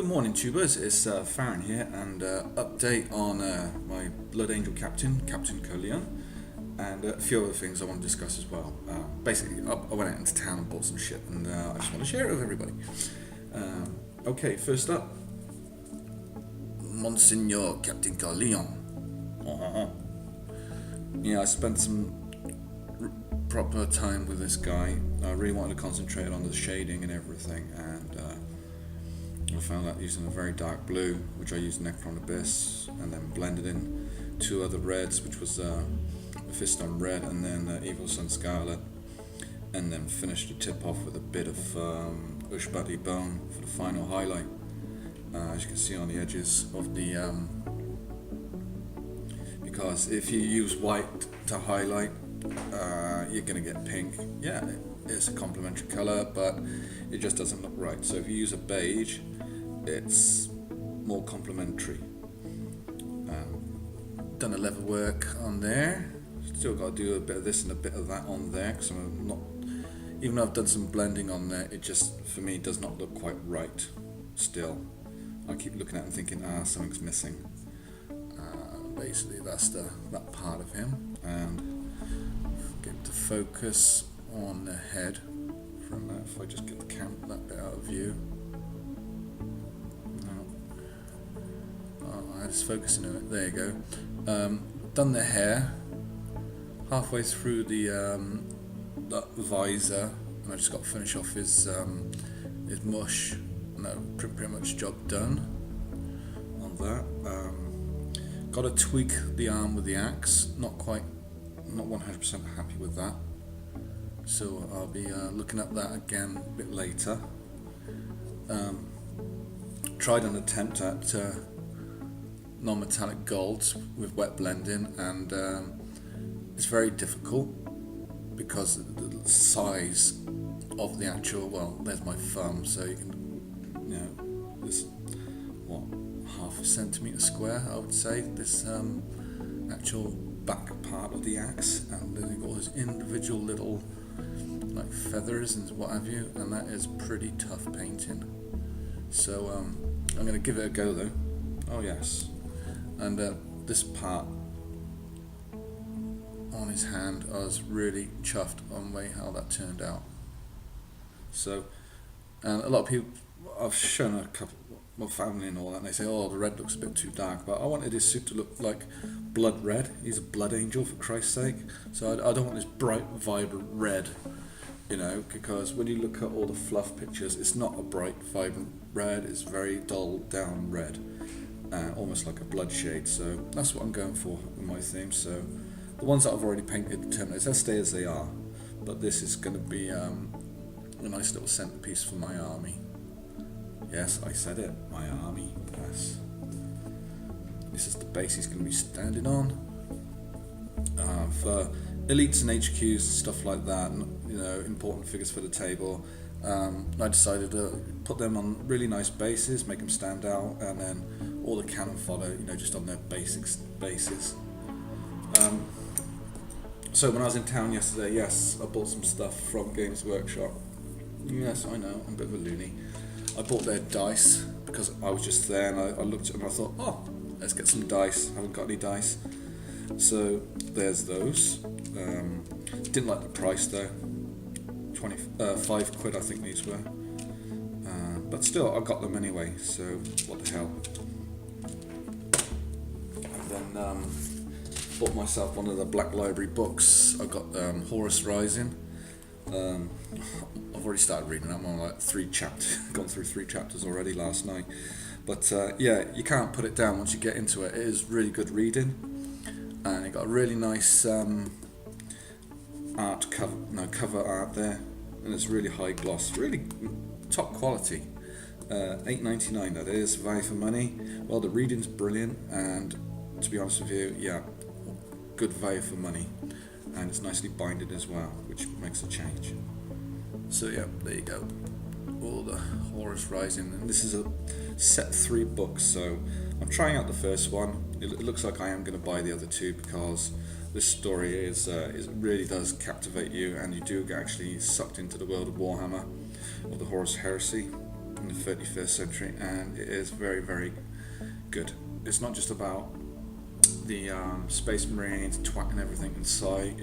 Good morning, tubers. It's Farron here, and update on my Blood Angel captain, Captain Coleon, and a few other things I want to discuss as well. Basically, I went out into town and bought some shit, and I just want to share it with everybody. Okay, first up, Monsignor Captain Coleon. Yeah, I spent some proper time with this guy. I really wanted to concentrate on the shading and everything, and I found that using a very dark blue, which I used Necron Abyss, and then blended in two other reds, which was Mephiston Red and then Evil Sun Scarlet, and then finished the tip off with a bit of Ushbadi Bone for the final highlight. As you can see on the edges of the because if you use white to highlight, you're going to get pink. Yeah, it's a complementary colour, but it just doesn't look right. So if you use a beige, it's more complementary. Done a leather work on there. Still got to do a bit of this and a bit of that on there, because I'm not, even though I've done some blending on there, it just, for me, does not look quite right still. I keep looking at it and thinking, something's missing. Basically that's that part of him, and get to focus on the head from that. If I just get that bit out of view. I was focusing on it. There you go. Done the hair. Halfway through the visor, and I just got to finish off his mush. No, pretty much job done on that. Got to tweak the arm with the axe. Not 100% happy with that. So I'll be looking at that again a bit later. Tried an attempt at non-metallic golds with wet blending, and it's very difficult because the size of the actual, well, there's my thumb, so you can, this, what, half a centimetre square, I would say, this actual back part of the axe, and then you've got all those individual little like feathers and what have you, and that is pretty tough painting. So I'm going to give it a go though. Oh yes. And this part on his hand, I was really chuffed on the way how that turned out. So, and a lot of people, I've shown a couple, my family and all that, and they say, oh, the red looks a bit too dark, but I wanted his suit to look like blood red. He's a blood angel, for Christ's sake. So I don't want this bright, vibrant red, because when you look at all the fluff pictures, it's not a bright, vibrant red, it's very dull down red. Almost like a blood shade, so that's what I'm going for with my theme. So the ones that I've already painted, the Terminators, they'll stay as they are, but this is going to be a nice little centerpiece for my army. Yes, I said it, my army, yes. This is the base he's going to be standing on. For elites and HQs and stuff like that, important figures for the table, I decided to put them on really nice bases, make them stand out, and then all the cannon fodder, just on their basis. So when I was in town yesterday, yes, I bought some stuff from Games Workshop. Yes, I know, I'm a bit of a loony. I bought their dice because I was just there, and I looked at them and I thought, oh, let's get some dice. I haven't got any dice. So there's those. Didn't like the price though. 5 quid I think these were. But still, I got them anyway, so what the hell. And then bought myself one of the Black Library books. I got Horus Rising. I've already started reading that. I'm on like 3 chapters, gone through 3 chapters already last night. But yeah, you can't put it down once you get into it. It is really good reading, and it got a really nice cover art there, and it's really high gloss, really top quality. $8.99 that is, value for money. Well, the reading's brilliant, and to be honest with you, yeah, good value for money, and it's nicely binded as well, which makes a change. So yeah, there you go, all the Horus Rising, and this is a set 3 books, so I'm trying out the first one. It looks like I am going to buy the other 2, because this story is it really does captivate you, and you do get actually sucked into the world of Warhammer, of the Horus Heresy. in the 31st century, and it is very, very good. It's not just about the Space Marines twatting everything inside.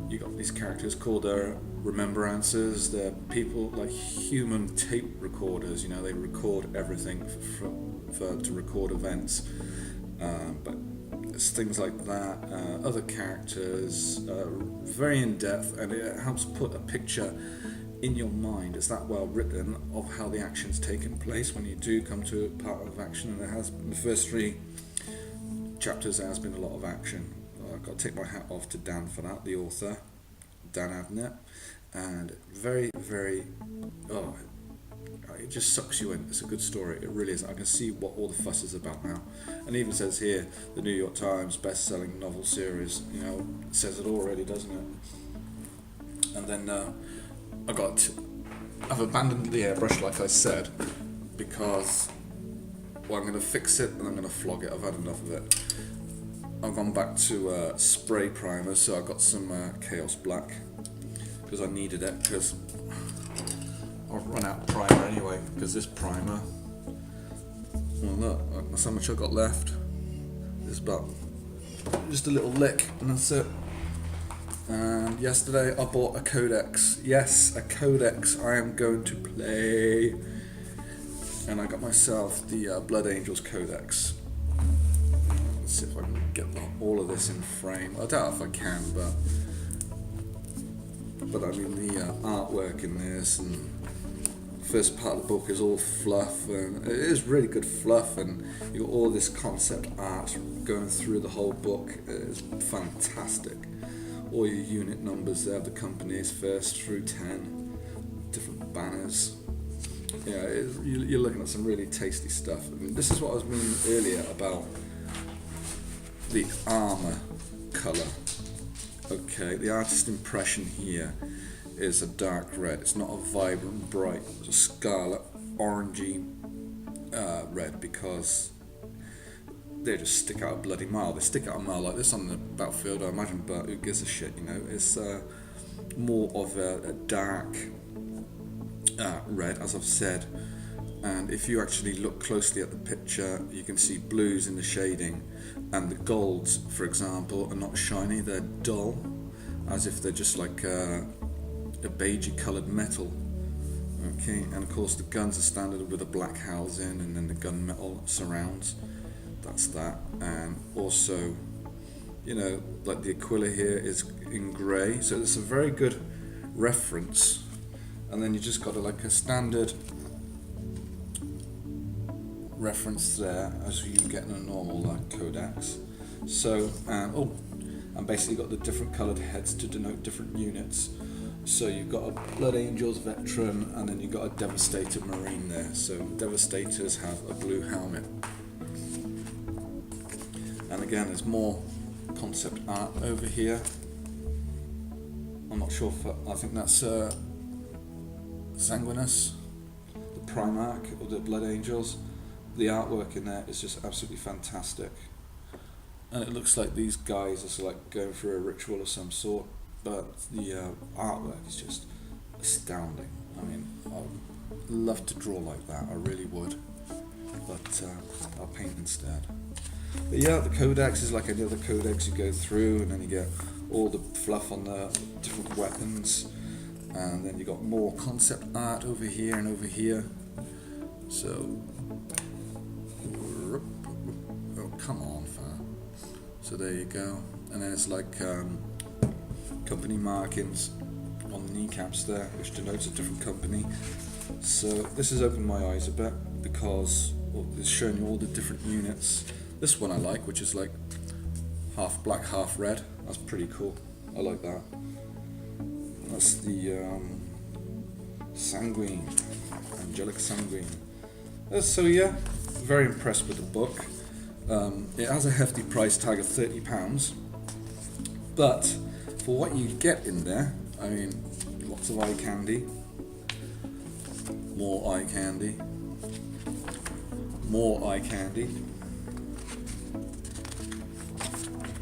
You got these characters called remembrances. They're people like human tape recorders. You know, they record everything to record events. But it's things like that. Other characters, very in depth, and it helps put a picture in your mind. It's that well written of how the action's taken place when you do come to a part of action. And there has in the first 3 chapters there has been a lot of action. I've got to take my hat off to Dan for that, the author, Dan Abnett, and very, very, it just sucks you in. It's a good story, it really is. I can see what all the fuss is about now. And it even says here, the New York Times best-selling novel series, you know, it says it already, doesn't it? And then I've abandoned the airbrush, like I said, because, well, I'm going to fix it and I'm going to flog it. I've had enough of it. I've gone back to spray primer, so I got some Chaos Black because I needed it, because I've run out of primer anyway, because this primer, well look, that's how much I got left. It's about just a little lick and that's it. And yesterday I bought a codex. Yes, a codex. I am going to play. And I got myself the Blood Angels codex. Let's see if I can get all of this in frame. I doubt if I can, but I mean the artwork in this, and the first part of the book is all fluff, and it is really good fluff, and you got all this concept art going through the whole book. It is fantastic. All your unit numbers there, the companies 1st through 10, different banners. Yeah, you're looking at some really tasty stuff. I mean, this is what I was meaning earlier about the armour colour. Okay, the artist impression here is a dark red. It's not a vibrant, bright, scarlet, orangey red, because they just stick out a bloody mile. They stick out a mile like this on the battlefield, I imagine, but who gives a shit, you know? It's more of a dark red, as I've said. And if you actually look closely at the picture, you can see blues in the shading, and the golds, for example, are not shiny, they're dull, as if they're just like a beigey coloured metal. Okay, and of course the guns are standard with a black housing, and then the gunmetal surrounds. That's that. And also, you know, like the Aquila here is in grey, so it's a very good reference. And then you just got like a standard reference there, as you get in a normal codex. So, and basically got the different coloured heads to denote different units. So you've got a Blood Angels veteran, and then you've got a Devastator Marine there. So Devastators have a blue helmet. And again, there's more concept art over here. I'm not sure if I think that's Sanguinus, the Primarch of the Blood Angels. The artwork in there is just absolutely fantastic, and it looks like these guys are like going through a ritual of some sort, but the artwork is just astounding. I mean, I'd love to draw like that, I really would, but I'll paint instead. But yeah, the codex is like any other codex. You go through and then you get all the fluff on the different weapons, and then you got more concept art over here and over here. So, oh come on, fam. So there you go. And then it's like company markings on the kneecaps there, which denotes a different company. So this has opened my eyes a bit, because it's showing you all the different units. This one I like, which is like half black, half red. That's pretty cool. I like that. That's the Sanguine, Angelic Sanguine. So yeah, very impressed with the book. It has a hefty price tag of £30, but for what you get in there, I mean, lots of eye candy, more eye candy, more eye candy,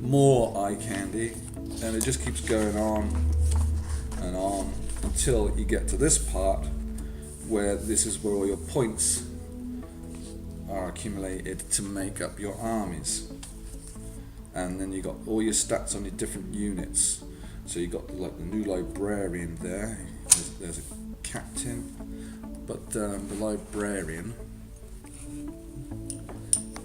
more eye candy, and it just keeps going on and on until you get to this part where this is where all your points are accumulated to make up your armies. And then you got all your stats on your different units. So you got like the new librarian there. There's a captain, but the librarian,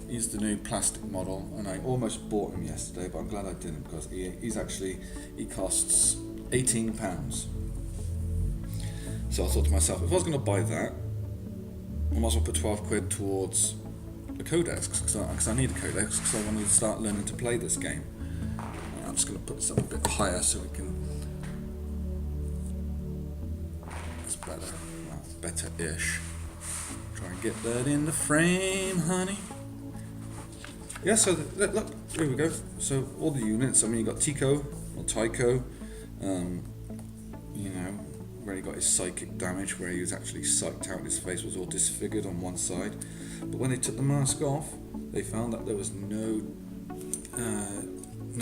he's the new plastic model, and I almost bought him yesterday, but I'm glad I didn't, because he costs £18. So I thought to myself, if I was going to buy that, I might as well put 12 quid towards a codex, because I need a codex, because I want to start learning to play this game. I'm just going to put this up a bit higher so we can. That's better. That's better-ish. Try and get that in the frame, honey. Yeah, so look, here we go. So all the units. I mean, you got Tico or Tycho. You know, where he got his psychic damage, where he was actually psyched out. His face was all disfigured on one side. But when they took the mask off, they found that there was no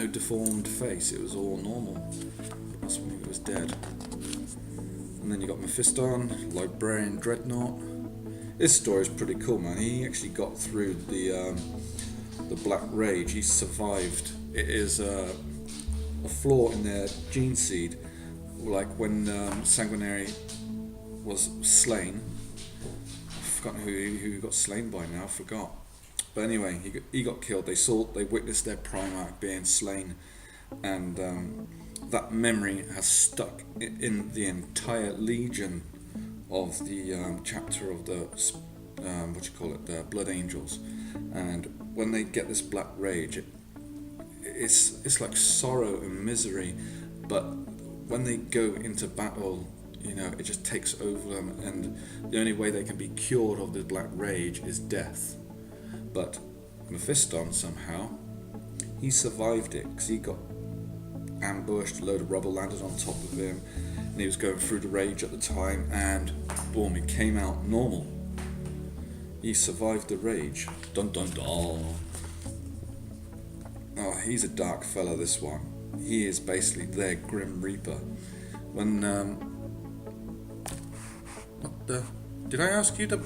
deformed face. It was all normal. That's when he was dead. And then you got Mephiston, Librarian Dreadnought. This story is pretty cool, man. He actually got through the Black Rage. He survived. It is a flaw in their gene seed. Like when Sanguinary was slain. I've forgotten who he got slain by now. I forgot. But anyway, he got killed. They witnessed their Primarch being slain, and that memory has stuck in the entire legion of the chapter of the the Blood Angels. And when they get this Black Rage, it's like sorrow and misery. But when they go into battle, you know, it just takes over them, and the only way they can be cured of the Black Rage is death. But Mephiston, somehow, he survived it, because he got ambushed, a load of rubble landed on top of him, and he was going through the rage at the time, and boom, he came out normal. He survived the rage. Dun dun dun. Oh, he's a dark fella, this one. He is basically their Grim Reaper. When, what the... Did I ask you to...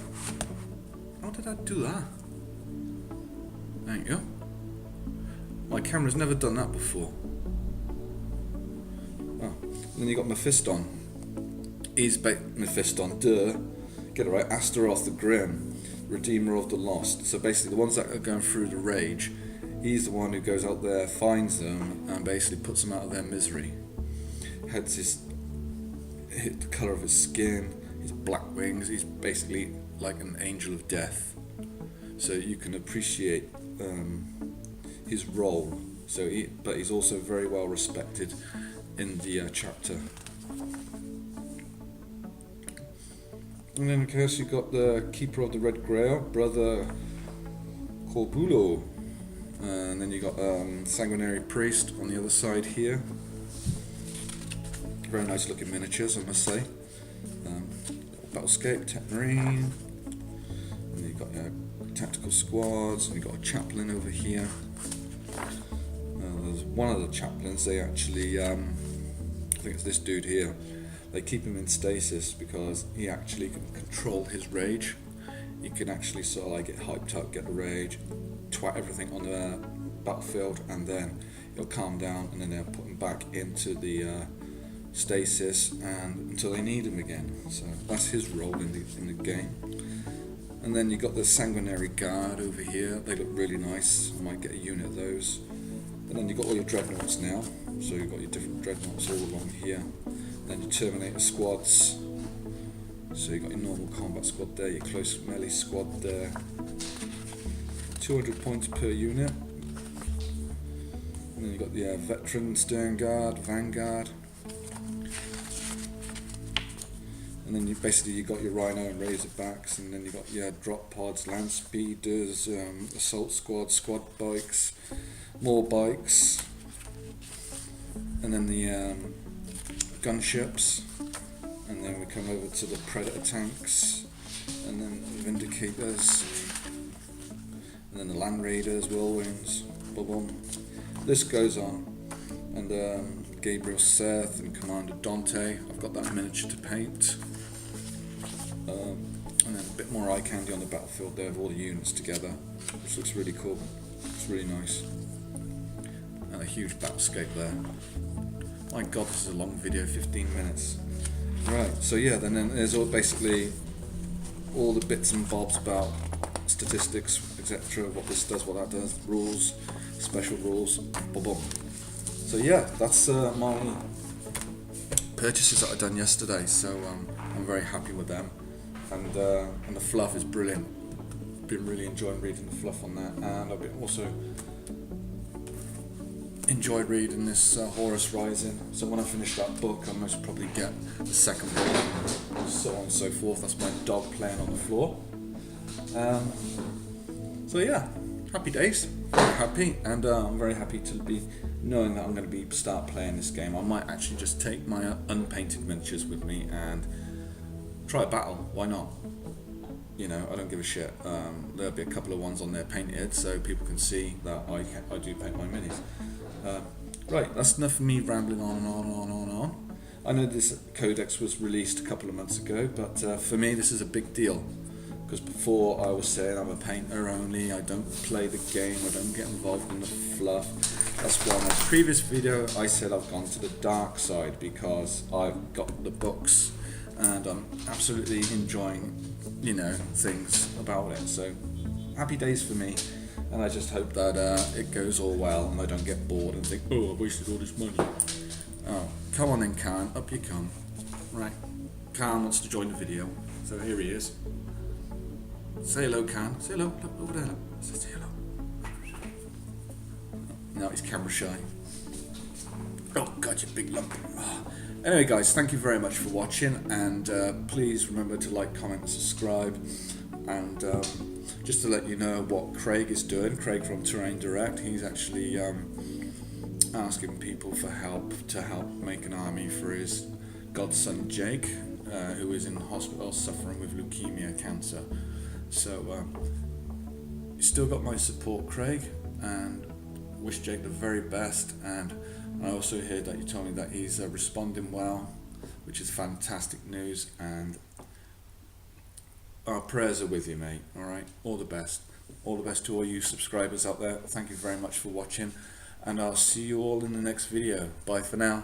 How did I do that? Thank you. My camera's never done that before. Oh. And then you got Mephiston. He's Mephiston, duh. Get it right. Astaroth the Grim, Redeemer of the Lost. So basically the ones that are going through the rage, he's the one who goes out there, finds them, and basically puts them out of their misery. Hits the colour of his skin, his black wings. He's basically like an angel of death. So you can appreciate his role. But he's also very well respected in the chapter. And then of course you've got the Keeper of the Red Grail, Brother Corbulo. And then you got Sanguinary Priest on the other side here. Very nice looking miniatures, I must say. Battlescape, Tech Marine. And you've got tactical squads, and you've got a chaplain over here. There's one of the chaplains, they actually, I think it's this dude here, they keep him in stasis because he actually can control his rage. He can actually sort of like get hyped up, get the rage, twat everything on the battlefield, and then he'll calm down, and then they'll put him back into the stasis and until they need him again. So that's his role in the game. And then you got the Sanguinary Guard over here. They look really nice. I might get a unit of those. And then you've got all your dreadnoughts now. So you've got your different dreadnoughts all along here. Then your Terminator squads. So you've got your normal combat squad there, your close melee squad there. 200 points per unit. And then you've got the Veteran Stern Guard, Vanguard. And then you got your Rhino and Razorbacks, and then you got your drop pods, land speeders, assault squad, squad bikes, more bikes, and then the gunships, and then we come over to the Predator tanks, and then the Vindicators, and then the Land Raiders, Whirlwinds, boom. This goes on, and Gabriel Seth and Commander Dante. I've got that miniature to paint. And then a bit more eye candy on the battlefield there of all the units together, which looks really cool. It's really nice. And a huge battlescape there. My god, this is a long video, 15 minutes. Right, so yeah, then there's basically all the bits and bobs about statistics, etc. What this does, what that does, rules, special rules, boom, boom. So yeah, that's my purchases that I done yesterday. So I'm very happy with them, and the fluff is brilliant. Been really enjoying reading the fluff on that, and I've been also enjoyed reading this Horus Rising. So when I finish that book, I'll most probably get the second book, and so on and so forth. That's my dog playing on the floor. So yeah, happy days, very happy, and I'm very happy to be knowing that I'm going to start playing this game. I might actually just take my unpainted miniatures with me and try a battle. Why not? You know, I don't give a shit. There'll be a couple of ones on there painted, so people can see that I do paint my minis. Right, that's enough of me rambling on and on and on and on. I know this codex was released a couple of months ago, but for me this is a big deal, because before I was saying I'm a painter only, I don't play the game, I don't get involved in the fluff. That's why in my previous video I said I've gone to the dark side, because I've got the books and I'm absolutely enjoying, you know, things about it. So happy days for me. And I just hope that it goes all well and I don't get bored and think, oh, I wasted all this money. Oh, come on then, Khan, up you come. Right, Khan wants to join the video, so here he is. Say hello, Khan. Say hello, look over there. Say hello. Now he's camera shy. Oh God, you big lump. Oh. Anyway, guys, thank you very much for watching, and please remember to like, comment, and subscribe. And just to let you know what Craig is doing, Craig from Terrain Direct, he's actually asking people for help to help make an army for his godson Jake, who is in hospital suffering with leukemia cancer. So you still got my support, Craig, and wish Jake the very best. And I also heard that you told me that he's responding well, which is fantastic news, and our prayers are with you, mate. Alright, all the best. All the best to all you subscribers out there. Thank you very much for watching, and I'll see you all in the next video. Bye for now.